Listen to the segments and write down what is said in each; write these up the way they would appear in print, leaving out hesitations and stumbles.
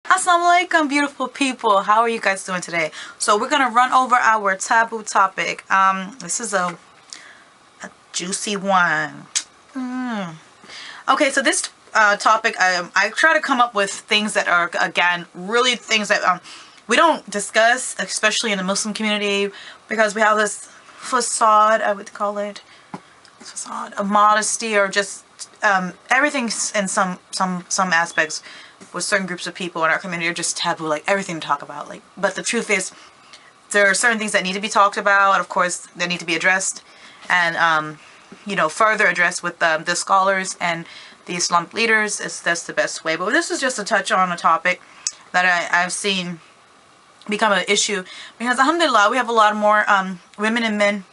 Assalamu alaikum, beautiful people. How are you guys doing today? So we're gonna run over our taboo topic. This is a juicy one. Okay, so this topic, I try to come up with things that are, again, really things that we don't discuss, especially in the Muslim community, because we have this facade, I would call it, facade of modesty, or just everything's in some aspects with certain groups of people in our community are just taboo, like everything to talk about. Like, but the truth is, there are certain things that need to be talked about, of course, that need to be addressed, and further addressed with the scholars and the Islamic leaders. That's the best way. But this is just a touch on a topic that I've seen become an issue, because alhamdulillah, we have a lot more women and men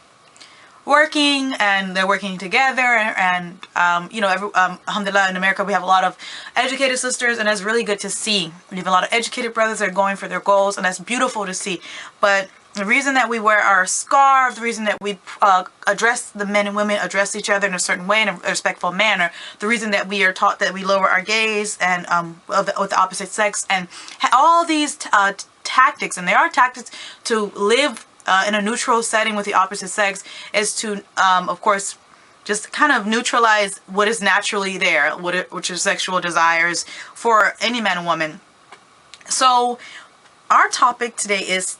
working, and they're working together, and alhamdulillah, in America we have a lot of educated sisters, and that's really good to see. We have a lot of educated brothers that are going for their goals, and that's beautiful to see. But the reason that we wear our scarf, the reason that we address the men and women, address each other in a certain way, in a respectful manner, the reason that we are taught that we lower our gaze and with the opposite sex, and all these tactics, and there are tactics to live in a neutral setting with the opposite sex, is to, of course, just kind of neutralize what is naturally there, which is sexual desires for any man and woman. So our topic today is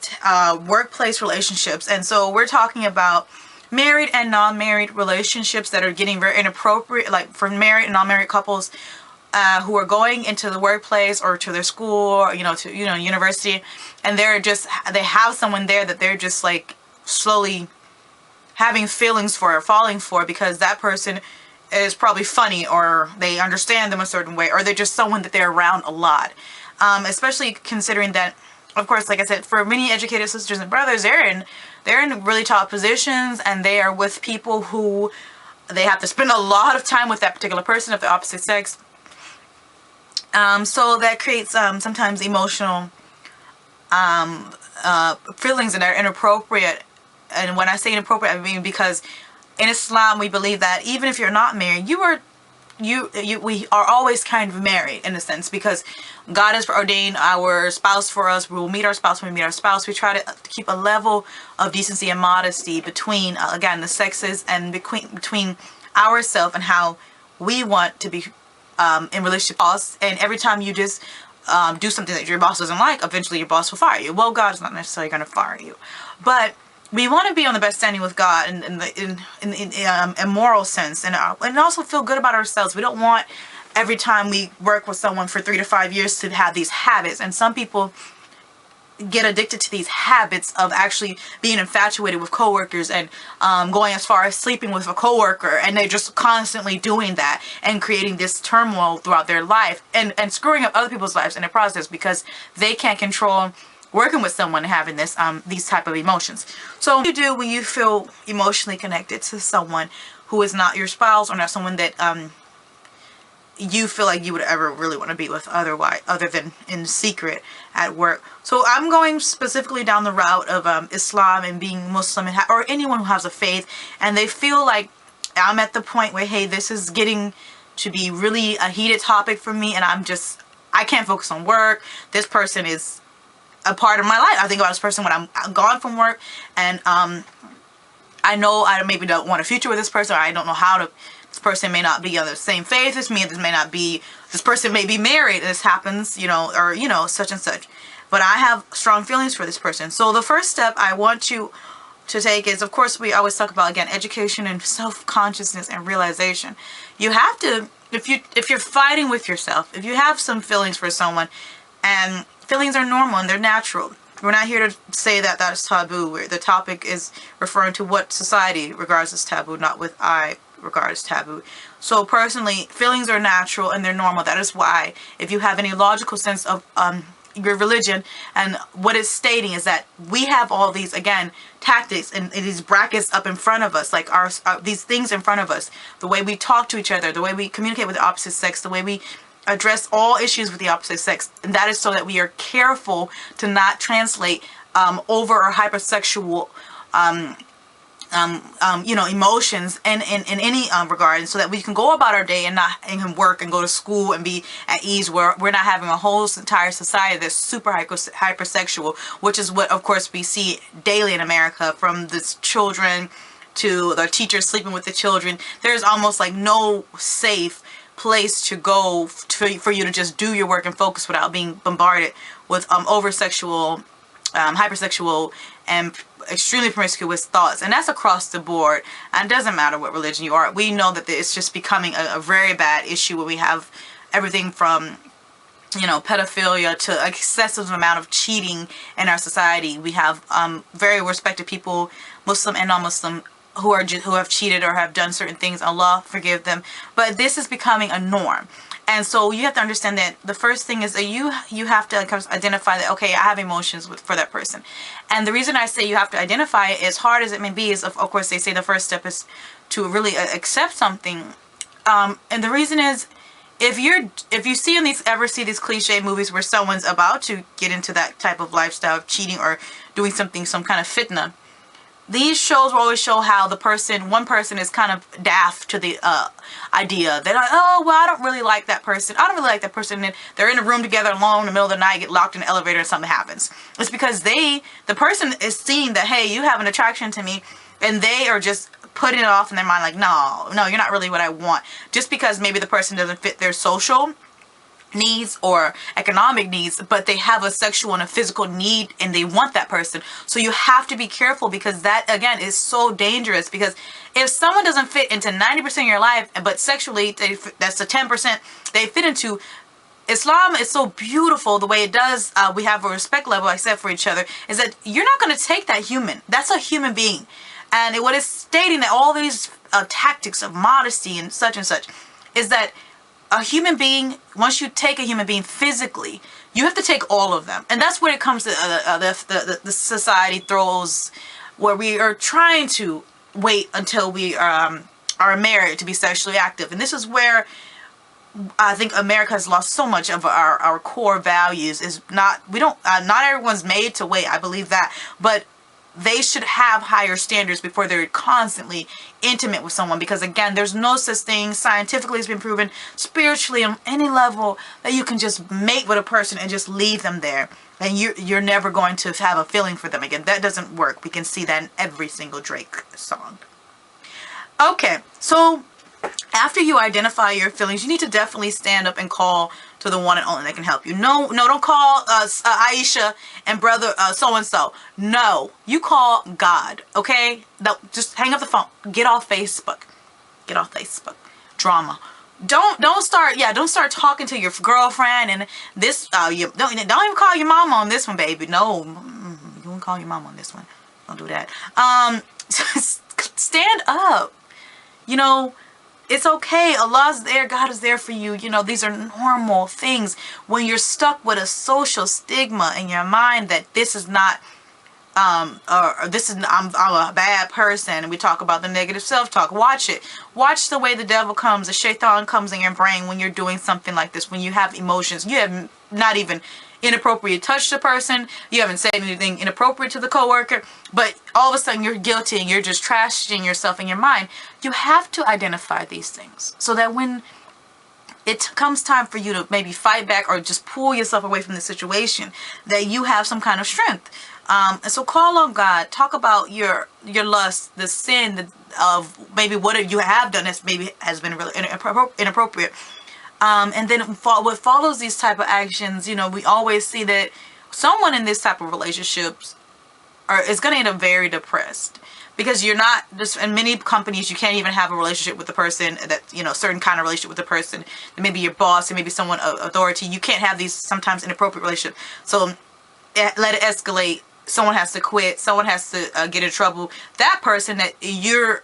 workplace relationships, and so we're talking about married and non-married relationships that are getting very inappropriate, like for married and non-married couples who are going into the workplace or to their school, or university, and they have someone there that they're just like slowly having feelings for or falling for, because that person is probably funny, or they understand them a certain way, or they're just someone that they're around a lot. Especially considering that, of course, like I said, for many educated sisters and brothers, they're in really top positions, and they are with people who they have to spend a lot of time with that particular person of the opposite sex. So that creates sometimes emotional feelings that are inappropriate. And when I say inappropriate, I mean because in Islam we believe that even if you're not married, we are always kind of married in a sense, because God has ordained our spouse for us. We will meet our spouse when we meet our spouse. We try to keep a level of decency and modesty between again the sexes, and between ourselves and how we want to be in relationship with us. And every time you just do something that your boss doesn't like, eventually your boss will fire you. Well, God is not necessarily going to fire you, but we want to be on the best standing with God in a moral sense, and also feel good about ourselves. We don't want every time we work with someone for 3 to 5 years to have these habits. And some people get addicted to these habits of actually being infatuated with coworkers, and going as far as sleeping with a coworker, and they're just constantly doing that and creating this turmoil throughout their life, and screwing up other people's lives in the process, because they can't control working with someone and having these type of emotions. So what do you do when you feel emotionally connected to someone who is not your spouse, or not someone that you feel like you would ever really want to be with other than in secret at work? So I'm going specifically down the route of Islam and being Muslim, or anyone who has a faith, and they feel like I'm at the point where, hey, this is getting to be really a heated topic for me, and I can't focus on work. This person is a part of my life. I think about this person when I'm gone from work, and I know I maybe don't want a future with this person, or I don't know how to. This person may not be on the same faith as me. This person may be married. This happens, or such and such. But I have strong feelings for this person. So the first step I want you to take is, of course, we always talk about, again, education and self-consciousness and realization. You have to, if you're fighting with yourself, if you have some feelings for someone, and feelings are normal and they're natural. We're not here to say that that's taboo. The topic is referring to what society regards as taboo, not what I regard as taboo. So personally, feelings are natural and they're normal. That is why, if you have any logical sense of your religion, and what it's stating is that we have all these, again, tactics and these brackets up in front of us, like these things in front of us, the way we talk to each other, the way we communicate with the opposite sex, the way we address all issues with the opposite sex, and that is so that we are careful to not translate over or hypersexual emotions in any regard, and so that we can go about our day and not and work and go to school and be at ease, where we're not having a whole entire society that's super hypersexual, which is what of course we see daily in America, from the children to the teachers sleeping with the children. There's almost like no safe place to go for you to just do your work and focus without being bombarded with over sexual, hypersexual, and extremely promiscuous thoughts. And that's across the board, and it doesn't matter what religion you are. We know that it's just becoming a very bad issue, where we have everything from pedophilia to excessive amount of cheating in our society. We have very respected people, Muslim and non-Muslim, who have cheated or have done certain things. Allah forgive them, but this is becoming a norm. And so you have to understand that the first thing is that you have to identify that, okay, I have emotions for that person. And the reason I say you have to identify it, as hard as it may be, is of course they say the first step is to really accept something. And the reason is, if you ever see these cliche movies where someone's about to get into that type of lifestyle of cheating or doing some kind of fitna, these shows will always show how one person is kind of daft to the idea. They're like, oh, well, I don't really like that person. I don't really like that person. And they're in a room together alone in the middle of the night, get locked in the elevator, and something happens. It's because the person is seeing that, hey, you have an attraction to me, and they are just putting it off in their mind like, no, you're not really what I want. Just because maybe the person doesn't fit their social needs or economic needs, but they have a sexual and a physical need, and they want that person. So you have to be careful, because that again is so dangerous. Because if someone doesn't fit into 90% of your life, but sexually that's the 10% they fit into, Islam is so beautiful the way it does. We have a respect level, I said, for each other, is that you're not going to take that human. That's a human being. And what it's stating, that all these tactics of modesty and such is that a human being, once you take a human being physically, you have to take all of them. And that's where it comes to the society throws, where we are trying to wait until we are married to be sexually active. And this is where I think America has lost so much of our core values. Is not everyone's made to wait, I believe that, but they should have higher standards before they're constantly intimate with someone. Because again, there's no such thing, scientifically it's been proven, spiritually on any level, that you can just mate with a person and just leave them there and you're never going to have a feeling for them again. That doesn't work. We can see that in every single Drake song. Okay, so after you identify your feelings, you need to definitely stand up and call to the one and only that can help you. No, don't call Aisha and brother so-and-so. No, you call God, okay? No, just hang up the phone. Get off Facebook. Get off Facebook. Drama. Don't start talking to your girlfriend and this. You don't even call your mama on this one, baby. No, you don't call your mama on this one. Don't do that. Stand up. It's okay. Allah's there. God is there for you. These are normal things. When you're stuck with a social stigma in your mind that this is not, I'm a bad person, and we talk about the negative self-talk. Watch it. Watch the way the devil comes, the shaitan comes in your brain when you're doing something like this. When you have emotions, you have not even inappropriate touched the person, you haven't said anything inappropriate to the coworker, but all of a sudden you're guilty and you're just trashing yourself in your mind. You have to identify these things so that when it comes time for you to maybe fight back or just pull yourself away from the situation, that you have some kind of strength. And so call on God. Talk about your lust, the sin of maybe what you have done that maybe has been really inappropriate. And then what follows these type of actions, we always see that someone in this type of relationships is going to end up very depressed, because you're not just in many companies. You can't even have a relationship with the person that, certain kind of relationship with the person, maybe your boss, and maybe someone of authority. You can't have these sometimes inappropriate relationships. So let it escalate. Someone has to quit. Someone has to get in trouble. That person that you're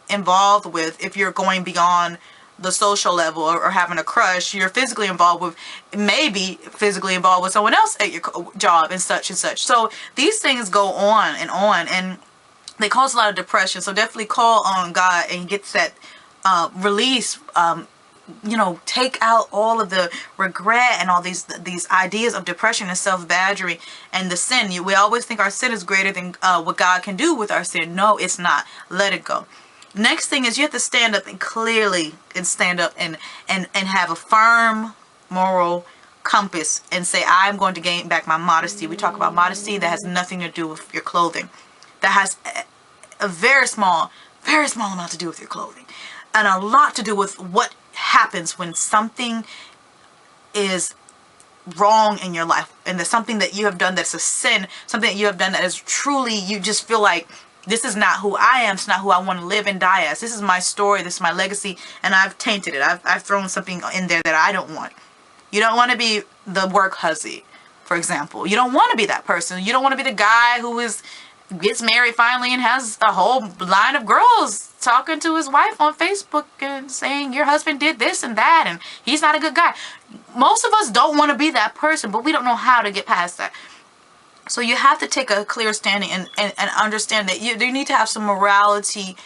involved with, if you're going beyond the social level or having a crush, you're physically involved with, maybe physically involved with someone else at your job and such and such. So these things go on, and they cause a lot of depression. So definitely call on God and get that release you know, take out all of the regret and all these ideas of depression and self-badgery and the sin. We always think our sin is greater than what God can do with our sin. No, it's not. Let it go. Next thing is you have to stand up and clearly stand up and have a firm moral compass and say, I'm going to gain back my modesty. We talk about modesty. That has nothing to do with your clothing. That has a very small amount to do with your clothing, and a lot to do with what happens when something is wrong in your life, and there's something that you have done that's a sin, something that you have done that is truly, you just feel like, this is not who I am. It's not who I want to live and die as. This is my story. This is my legacy, and I've tainted it. I've thrown something in there that I don't want. You don't want to be the work hussy, for example. You don't want to be that person. You don't want to be the guy who gets married finally and has a whole line of girls talking to his wife on Facebook and saying your husband did this and that and he's not a good guy. Most of us don't want to be that person, but we don't know how to get past that. So you have to take a clear standing and understand that you need to have some reality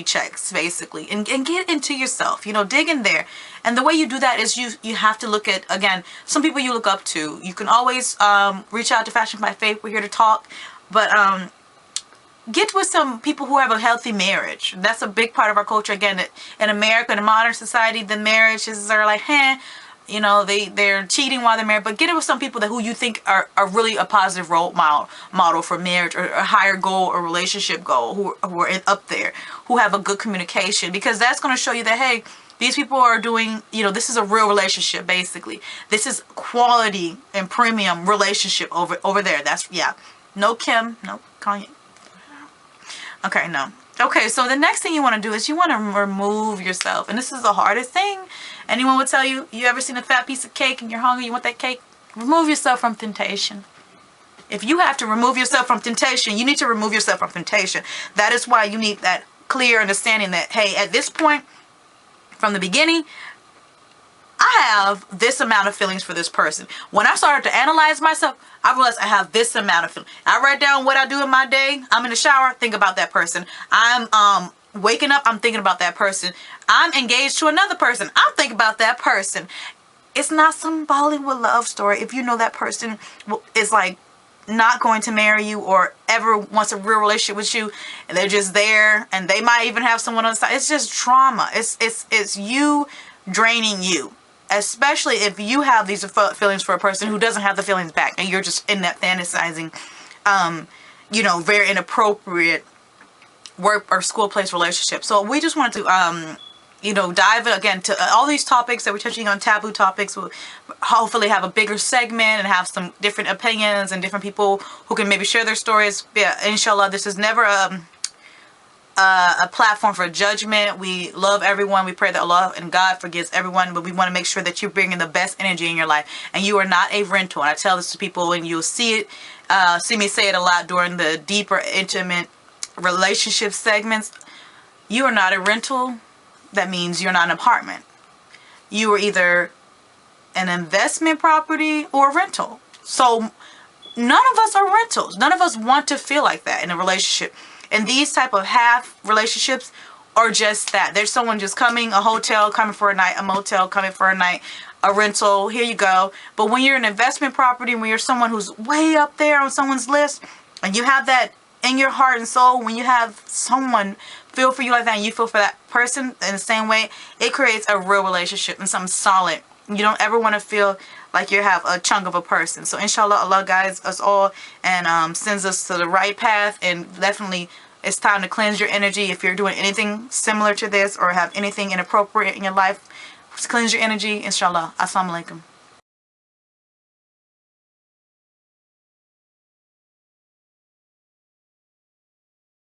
checks, basically, and get into yourself, you know, dig in there. And the way you do that is you have to look at, again, some people you look up to. You can always reach out to Fashion by Faith. We're here to talk. But get with some people who have a healthy marriage. That's a big part of our culture. Again, in America, in a modern society, the marriages are like, you know, they're cheating while they're married. But get it with some people who you think are really a positive role model for marriage, or a higher goal or relationship goal, who are up there, who have a good communication. Because that's going to show you that, hey, these people are doing, you know, this is a real relationship, basically. This is quality and premium relationship over there. That's, yeah. No Kim, no Kanye. Okay, no. Okay, so the next thing you want to do is you want to remove yourself. And this is the hardest thing. Anyone would tell you, you ever seen a fat piece of cake and you're hungry, you want that cake? Remove yourself from temptation. If you have to remove yourself from temptation, you need to remove yourself from temptation. That is why you need that clear understanding that, hey, at this point, from the beginning, I have this amount of feelings for this person. When I started to analyze myself, I realized I have this amount of feelings. I write down what I do in my day. I'm in the shower, think about that person. I'm waking up, I'm thinking about that person. I'm engaged to another person, I'm thinking about that person. It's not some Bollywood love story if you know that person is like not going to marry you or ever wants a real relationship with you, and they're just there, and they might even have someone on the side. It's just trauma. It's you draining you. Especially if you have these feelings for a person who doesn't have the feelings back, and you're just in that fantasizing, you know, very inappropriate work or school place relationship. So we just wanted to, you know, dive again to all these topics that we're touching on, taboo topics. We'll hopefully have a bigger segment and have some different opinions and different people who can maybe share their stories. Yeah, inshallah, this is never a platform for judgment. We love everyone. We pray that Allah and God forgives everyone, but we want to make sure that you're bringing the best energy in your life, and you are not a rental. And I tell this to people, and you'll see it, see me say it a lot during the deeper, intimate relationship segments. You are not a rental. That means you're not an apartment. You are either an investment property or a rental. So none of us are rentals. None of us want to feel like that in a relationship. And these type of half relationships are just that. There's someone just coming, a hotel coming for a night, a motel coming for a night, a rental, here you go. But when you're an investment property, when you're someone who's way up there on someone's list, and you have that in your heart and soul, when you have someone feel for you like that and you feel for that person in the same way, it creates a real relationship and something solid. You don't ever want to feel like you have a chunk of a person. So inshallah, Allah guides us all and sends us to the right path. And definitely it's time to cleanse your energy. If you're doing anything similar to this or have anything inappropriate in your life, cleanse your energy. Inshallah. Assalamu alaikum.